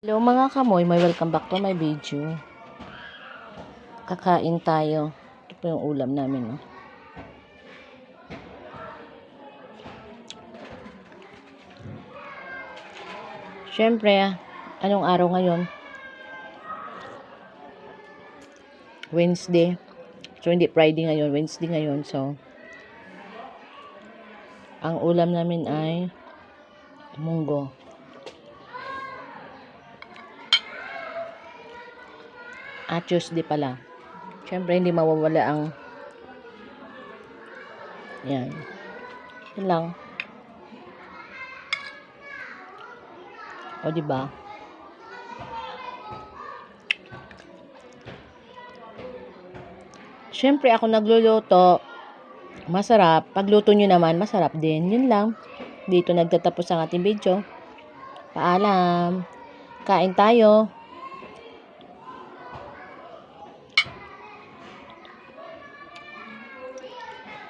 Hello mga kamoy, welcome back to my video. Kakain tayo. Ito po yung ulam namin. No? Siyempre, anong araw ngayon? Wednesday. So, hindi Friday ngayon. Wednesday ngayon. So, ang ulam namin ay munggo. At Tuesday pala. Siyempre, hindi mawawala ang yan. Yan lang. O, diba? Siyempre, ako nagluluto. Masarap. Pagluto nyo naman, masarap din. Yun lang. Dito nagtatapos ang ating video. Paalam. Kain tayo.